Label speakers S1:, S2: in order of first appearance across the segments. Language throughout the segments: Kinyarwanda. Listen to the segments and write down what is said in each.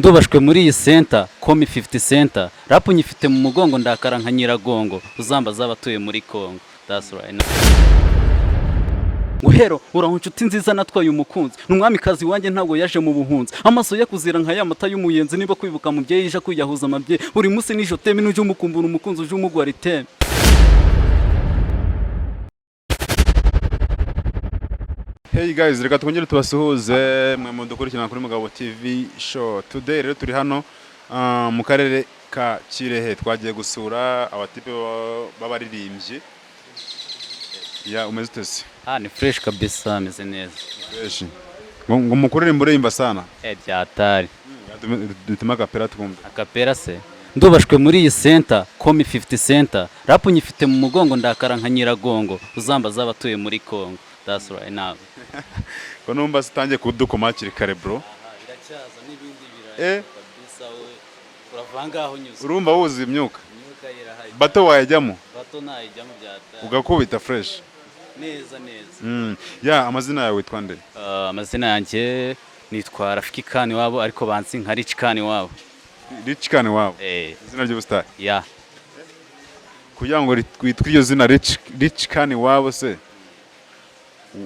S1: Ndubashwe muri iyi center komi 50 center rapu nyifite mu mugongo ndakara nka nyiragongo uzamba zabatuye muri Kongo. That's right now. Guhero uraho inshuti nziza natwaye umukunzi numwamikazi wanjye ntabwo yaje mu buhunzi amaso yakuzira nka yamata y'umuyenzi niba kwibuka mu bye yija kwiyahuza amabye buri munsi nijo teme n'uje umukumbura umukunzi uje umugwara iteme.
S2: Hey guys, reka twongere tubasuhuze mwe mu dukurikirana kuri Mugabo TV show. Today rero turi hano mu karere ka Kirehe twagiye gusura abatipe b'abaririmbyi. Ya umeze utese?
S1: Ni fresh kabisa, ameze neza.
S2: Fresh. Ngo mukuririmba urimba sana.
S1: Byatari.
S2: Dutuma kapera twumva.
S1: Akapera se. Ndubashwe muri iyi center komi 50 center rapu nyifite mu mugongo ndakara nka nyiragongo uzamba zabatuye muri Kongo. That's right now.
S2: Ko numba sitangiye kudukoma kiri kare bro.
S1: Biracyaza n'ibindi biraya kabisa we. Uravanga aho nyuze.
S2: Urumva wuzi imyuka.
S1: Imyuka yirahaye.
S2: Bato wayajyamo.
S1: Bato nayijyamo byata.
S2: Ugakubita fresh.
S1: Neza.
S2: Ya amazina yawe witwa nde?
S1: Amazina yanjye nitwa Rafiki Kani wabo ariko bansi nka Rich Kani wabo.
S2: Rich Kani wabo. Izina ry'ubustar.
S1: Ya.
S2: Kugira ngo twitwe iyo zina Rich Kani wabo se.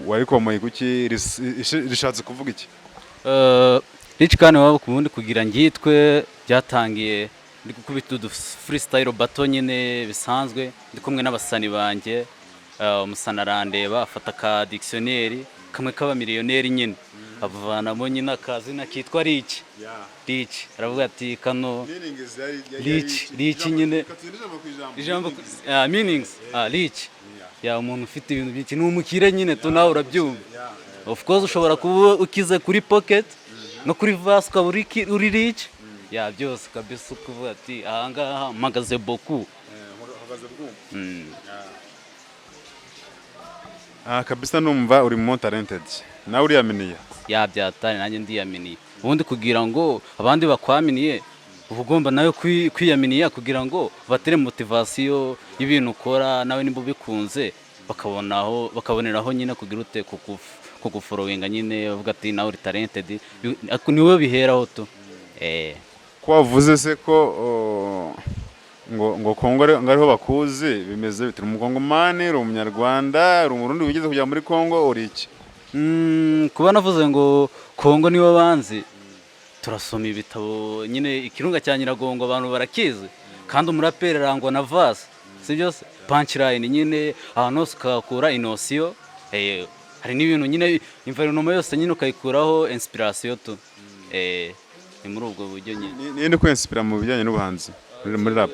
S2: Wariko mu iguki rishatse kuvuga iki?
S1: Rich Kani wabo kubundi kugira ngitwe byatangiye ndi gukubita freestyle battle nyine bisanzwe ndi kumwe n'abasani banje umusana arandeba afata ka dictionnaire kamwe kaba miliyoneri nyine avanamo nyine akazina kitwa Rich. Rich aravuga ati kano Rich nyine ijambo meanings Rich ya umuntu ufite ibintu byinshi n'umukire nyine to nawe urabyumva. Of course ushobora kuba ukize kuri pocket no kuri verse ukaba uri Rich ya byose kabisa kuvuga ati ahangaha magaze beaucoup.
S2: Kabisa numva uri more talented. Nawe uri yaminiye?
S1: Ya byatari nanjye ndi yaminiye. Ubundi kugira ngo abandi bakwaminiye ugomba nawe kwiyaminiya kugira ngo batere motivation y'ibintu ukora nawe nimba bikunze bakaboneraho nyine kugira ute kugufollowinga nyine bavuga ati nawe uri talented niwe biheraho to.
S2: Ko wavuze se ko ngo Kongo ngariho bakuzi bimeze bitira umukongomani uri umunyarwanda uri umurundi wigeze kujya muri Kongo uri iki?
S1: Kuba navuze ngo Kongo niwe banzi turasoma ibitabo nyine ikirunga cya nyiragongo abantu barakizi kandi umuraperi arangwa na verse sibyo punchline nyine ahantu hose ukakura inosiyo hari n'ibintu nyine environment yose nyine ukayikuraho inspiration to ni muri ubwo buryo nyine
S2: ni ko inspira mu bijyanye n'ubuhanzi muri rap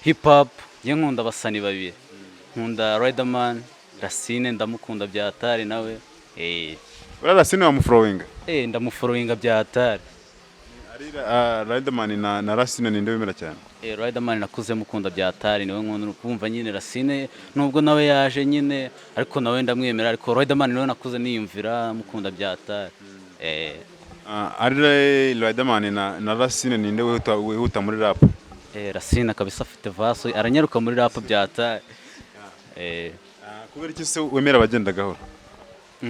S1: hip hop ye nkunda abasani babiri nkunda Riderman Racine ndamukunda byatari nawe
S2: ura Racine wamufollowinga
S1: ndamufollowinga byatari
S2: Riderman na Racine ninde wemera cyane?
S1: Riderman nakuze mukunda byatari niwe nkunda kumva nyine Racine nubwo nawe yaje nyine ariko nawe ndamwemera ariko Riderman niwe nakuze niyumvira mukunda byatari.
S2: Riderman na Racine ninde wihuta muri rap?
S1: Racine kabisa afite vaso aranyaruka muri rap byatari.
S2: Kubera iki se wemera abagenda gahoro?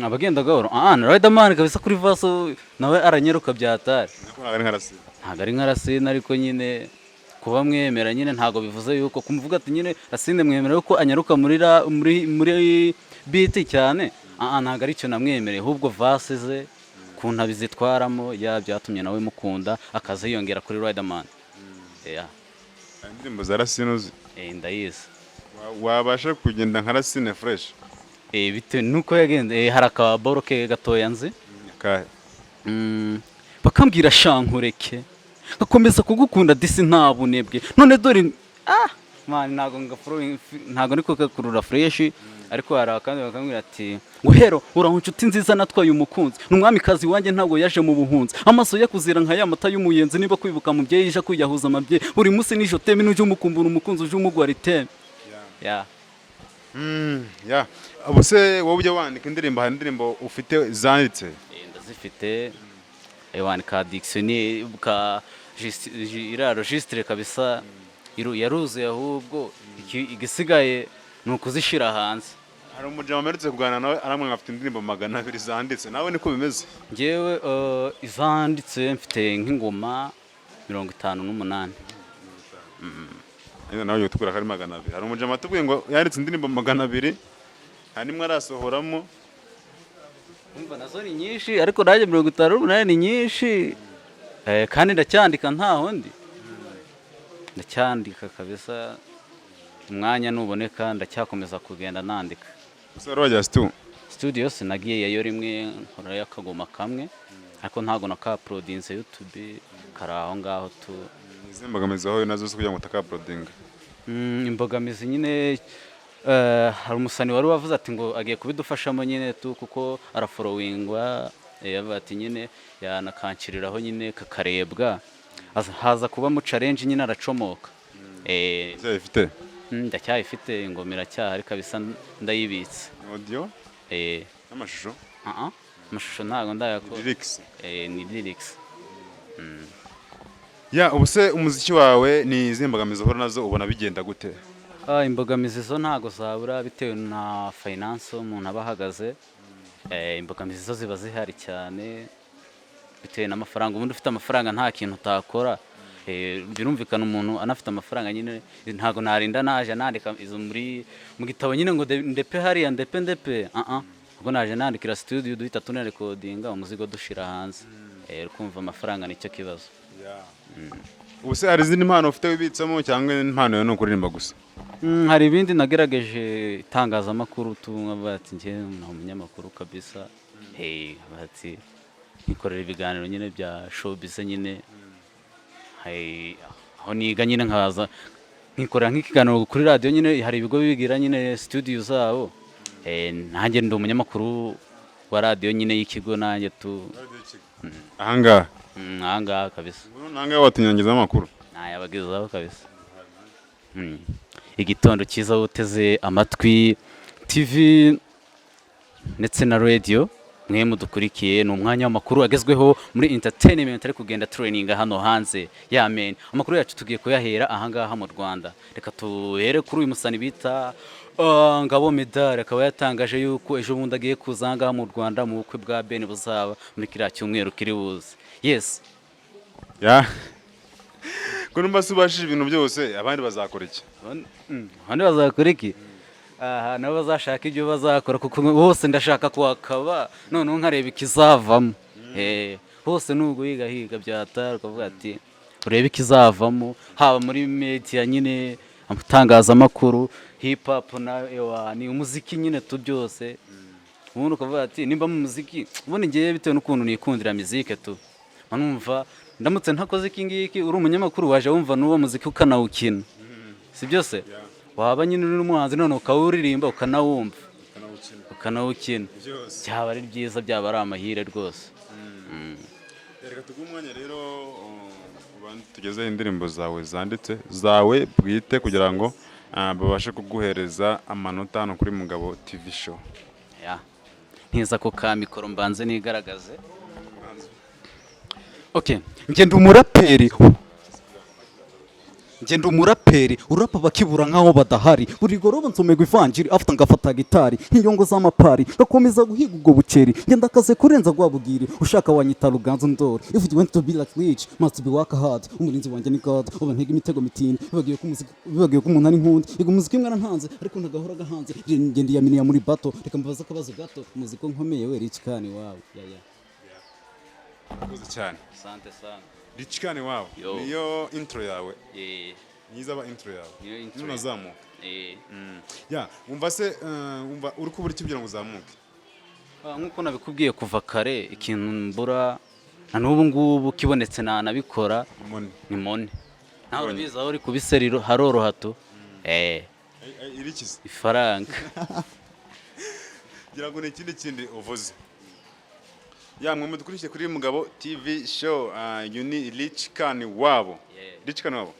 S1: Abagenda gahoro Riderman kabisa kuri vaso nawe aranyaruka byatari. Ntago ari nka Racine ariko nyine kuba mwemera nyine ntago bivuze yuko kumvuga ati nyine Racine mwemera yuko anyaruka muri beat cyane ntago ari cyo namwemereye ahubwo vase ze kunta bizitwaramo byatumye nawe mukunda akaza yongera kuri Riderman.
S2: Indirimbo za Racine uzi?
S1: Ndayizi.
S2: Wabasha kugenda nka Racine fresh?
S1: Bitewe nuko yagenda hari akaboro ke gatoya nzi
S2: kahe
S1: bakambwira shankureke gakomeza kugukunda disi nta bunebwe none dore man ntago niko kakurura fresh ariko hari akandi bakambwira ati guhero uraho inshuti nziza natwaye umukunzi numwamikazi wanjye ntabwo yaje mu buhunzi amaso yakuzira nka yamata y'umuyenzi niba kwibuka mu bye yija kwiyahuza amabye buri munsi nijo teme n'uje umukumbura umukunzi uje umugwara iteme.
S2: Abuse wowe ujya wandika indirimbo hari indirimbo ufite zanditse?
S1: Ndazifite wandika dictionnaire ka registre kabisa yaruzuye ahubwo igisigaye nukuzishira hanze
S2: hari umujama amerutse kuganira nawe aramwe afite indirimbo 200 zanditse nawe niko bimeze
S1: njyewe izanditse mfite nk'ingoma 58.
S2: nawe yotugura kari 200 hari umujama atubwiye ngo yanditse indirimbo 200 hanimwe arasohoramo
S1: umva nazo ni nyinshi ariko naje 58 ni nyinshi kandi ndacyandika ntaho ndi ndacyandika kabisa umwanya nuboneka ndacyakomeza kugenda nandika
S2: usoro wajya
S1: studio sinagiye yayo rimwe nkora yakagoma kamwe ariko ntago nakaprodinze YouTube karaho ngaho tu
S2: imbogamizi aho nazo kugira ngo utakaprodinga
S1: imbogamizi nyine hari umusani wari wavuze ati ngo agiye kubidufashamo nyine tu kuko arafollowingwa yavuga ati nyine yanakankiriraho nyine kakarebwa haza kuba mu challenge nyine aracomoka
S2: cyafite
S1: ndacyayifite ingomera cyahari kabisa ndayibitse
S2: audio n'amashusho
S1: amashusho ntago ndayakora
S2: lyrics
S1: ni lyrics
S2: ubuse umuziki wawe ni izimbogamizi uhora nazo ubona bigenda gute
S1: imbogamizi zo ntago zabura bitewe na finance umuntu abahagaze imbogamizi zo ziba zihari cyane bitewe n'amafaranga ubundi ufite amafaranga nta kintu utakora birumvikana umuntu anafite amafaranga nyine ntago narinda naje nandika izo muri mu gitabo nyine ngo ndepe hariya ndepe ubwo naje nandikira studio duhita tuna recordinga umuzigo dushira hanze kumva amafaranga nicyo kibazo
S2: ubuse hari izindi mpano ufite wibitsamo cyangwa impano yo no kuririmba gusa
S1: hari ibindi nagerageje itangazamakuru bati ngiye umunyamakuru kabisa bati nikorera ibiganiro nyine bya showbiz nyine aho niga nyine nkaza nkikorera nk'ikiganiro kuri radio nyine hari ibigo bibigira nyine studio zabo nanjye ndi umunyamakuru wa radio nyine y'ikigo nanjye tu ahangaha kabisa
S2: nangahe watunyangiza amakuru
S1: nayabagezaho kabisa igitondo cyiza uteze amatwi TV ndetse na radio mwe mudukurikiye ni umwanya w'amakuru agezweho muri entertainment ari kugenda training hano hanze amen amakuru yacu tugiye kuyahera ahangaha mu Rwanda reka tuhere kuri uyu musani bita Ngabo Medal akaba yatangaje yuko ejo bundi agiye kuzanga mu Rwanda mu bukwe bwa Ben buzaba muri kiriya cyumweru kiri buze yes
S2: Kurumba subashije ibintu byose abandi bazakora iki
S1: abandi bazakora iki nabo bazashaka ibyo bazakora kuko bose ndashaka kwakaba noneho nkareba ikizavamo hose nubwo higa byatara ukavuga ati urebe ikizavamo haba muri media nyine amutangazamakuru hip hop ni umuziki nyine tu byose ubundi ukavuga ati nimba mu muziki ubundi ngiye bitewe n'ukuntu nikundira muzike tu manumva ndamutse ntakoze iki ngiki uri umunyamakuru waje wumva n'uwo muziki ukanawukina si byose waba nyine uri n'umuhanzi none ukawuririmba ukanawumva ukanawukina byaba ari byiza byaba ari amahire rwose
S2: reka tuguhe umwanya rero tugezeho indirimbo zawe zanditse zawe bwite kugira ngo babashe kuguhereza amanota hano kuri Mugabo TV show
S1: ntiza ko ka mikoro mbanze nigaragaze ngenda umuraperi urapa bakibura nkaho badahari buri goroba nsomegwa ivanjiri afite ngafata gitari nk'iyongo z'amapari gakomeza guhiga ubwo buceri ngenda akaze kurenza gwabugire ushaka wanyita Ruganzu Ndori if you want to be like rich must be work hard umurinzi wanjye ni God uba ntega imitego mitini bibagiye ko umuntu ari nkundi yego muziki mwana ntanze ariko ntagahora gahanze ngende yaminiya muri bato reka mbabaza akabazo gato muziko nkomeye we Rich Khan wawe
S2: Murakoze cyane
S1: sante
S2: Rich Khan wawe niyo intro yawe niza ba intro yawe nunazamuka umva se umva uri kubura iki kugira ngo uzamuke
S1: nkuko nabikubwiye kuva kare ikintu mbura na n'ubu ngubu kibonetse nabikora ni mone naho biza aho uri kubiseriro haroroha tu
S2: irikize
S1: ifaranga
S2: gira ngo ni ikindi uvuze mwe mudukurikiye kuri Mugabo TV show uni Rich Khan wabo Rich Khan wabo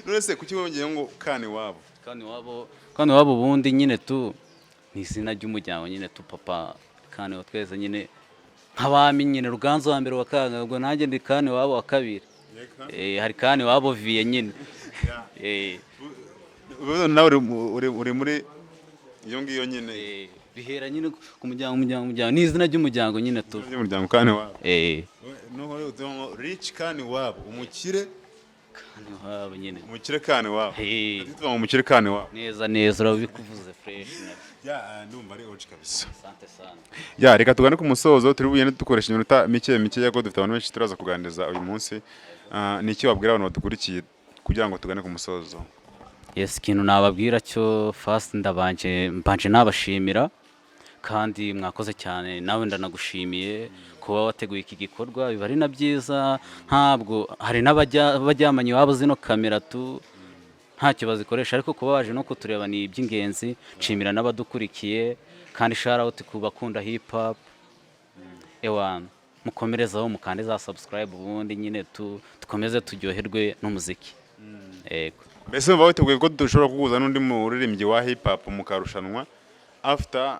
S2: none se kuki wongeye ngo Khan wabo
S1: bundi nyine tu ni izina ry'umuryango nyine tu papa Khan wa twese nyine nk'abami nyine Ruganzu wa mbere wa kanga ubwo nanjye ndi Khan wabo wa kabiri hari Khan wabo viye nyine
S2: nawe uri muri iyo ngiyo nyine
S1: bihera nyine ku muryango ni izina ry'umuryango nyine tu
S2: ry'umuryango kani wabo no rich kani wabo umukire
S1: kani wabo nyine
S2: umukire kani wabo tuva mu mukire kani wabo
S1: neza urabikuvuze fresh
S2: ndumva ari oji kabisa
S1: asante sana
S2: reka tugane ku musozo turi bugende dukoresha iminota mike yako dufite abantu benshi turaza kuganiriza uyu munsi ni iki wabwira abantu badukurikiye kugira ngo tugane ku musozo
S1: yes ikintu nababwira cyo first mbanje nabashimira kandi mwakoze cyane nawe ndanagushimiye kuba wateguye iki gikorwa biba ari na byiza ntabwo hari n'abajyamanye wabo zino kamera tu ntacyo bazikoresha ariko kuba waje no kutureba ni iby'ingenzi nshimira n'abadukurikiye kandi shout out ku bakunda hip hop ewana mukomerezaho mukande za subscribe ubundi nyine dukomeze turyoherwe n'umuziki yego
S2: mbese mva witeguye ko dushobora kuguza n'undi muririmbyi wa hip hop mukarushanwa after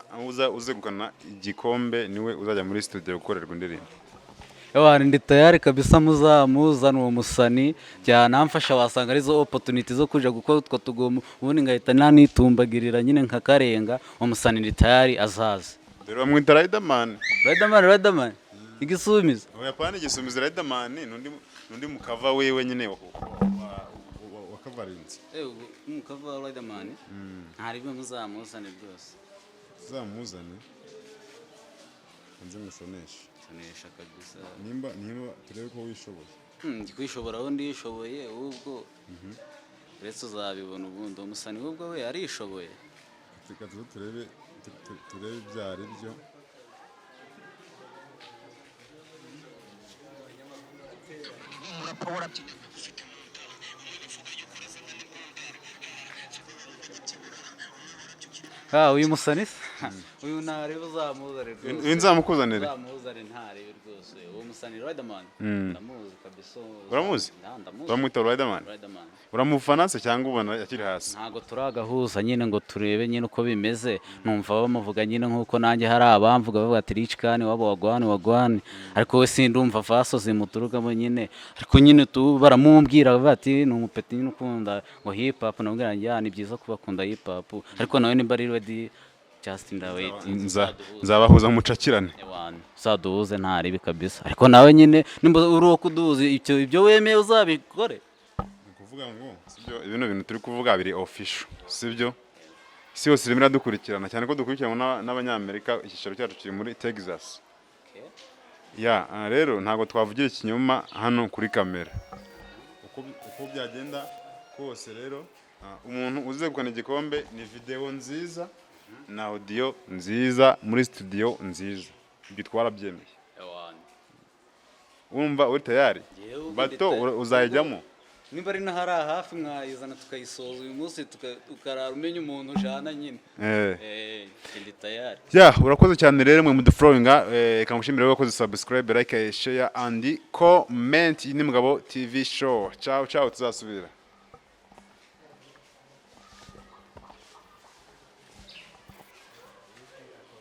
S2: uzegukana igikombe niwe uzajya muri studio gukorerwa indirimbo
S1: ndi tayari kabisa muzamuzana uwo musani byanamfasha wasanga arizo opportunity zo kuja gukora utwo tugomo ubundi ngahita nanitumbagirira nyine nka karenga umusani ndi tayari azaza
S2: dore bamwita Riderman
S1: igisumizo
S2: oyapana igisumizo Riderman nundi mukava wewe nyine wa kavarinzi
S1: mukava Riderman ntari byo muzamuzane byose
S2: zamuzane nze musonesha
S1: kabisa
S2: nimba turebe ko wishoboye
S1: kwishobora aho ndishoboye ubwo uretse uzabibona ubundi umusani ubwo we arishoboye
S2: reka turebe ibyari byo
S1: uyu musani uyu ntarebe uzamuzane rwose
S2: nzamukuzanire
S1: ntarebe rwose uwo musani Riderman ndamuzi kabisa
S2: uramuzi uramwita Riderman uramufana se cyangwa ubona akiri hasi
S1: ntago turagahuza nyine ngo turebe nyine uko bimeze numva bamuvuga nyine nkuko nanjye hari abamvuga bavuga ati rich kani wabo wagwane ariko we sindumva faso zimuturugamo nyine ariko nyine baramumbwira bati ni umupeti nyine ukunda ngo hip hop nabwira njye ni byiza kuba akunda hip hop ariko nawe nimba ari ready just in the way
S2: nzabahuza mucakirane
S1: uzaduhuze ntaribi kabisa ariko nawe nyine nimba uri uwo kuduhuza ibyo wemeye uzabikore
S2: kuvuga ngo sibyo ibintu bintu turi kuvuga biri official sibyo isi yose irimo iradukurikirana cyane ko dukurikirana n'abanyamerika icyicaro cyacu kiri muri Texas rero ntabwo twavugira ikinyoma hano kuri kamera uko byagenda kose rero umuntu uzegukana igikombe ni video nziza na audio nziza muri studio nziza ibyo twarabyemeye wumva uri tayari bato uzayijyamo
S1: nimba ari na hari hafi mwayizana tukayisoza uyu munsi tukarara umenya umuntu ujana nyine ndi tayari
S2: urakoze cyane rero mwe muduflowinga kamushimira wakoze subscribe like share and comment ni Mugabo TV show ciao tuzasubira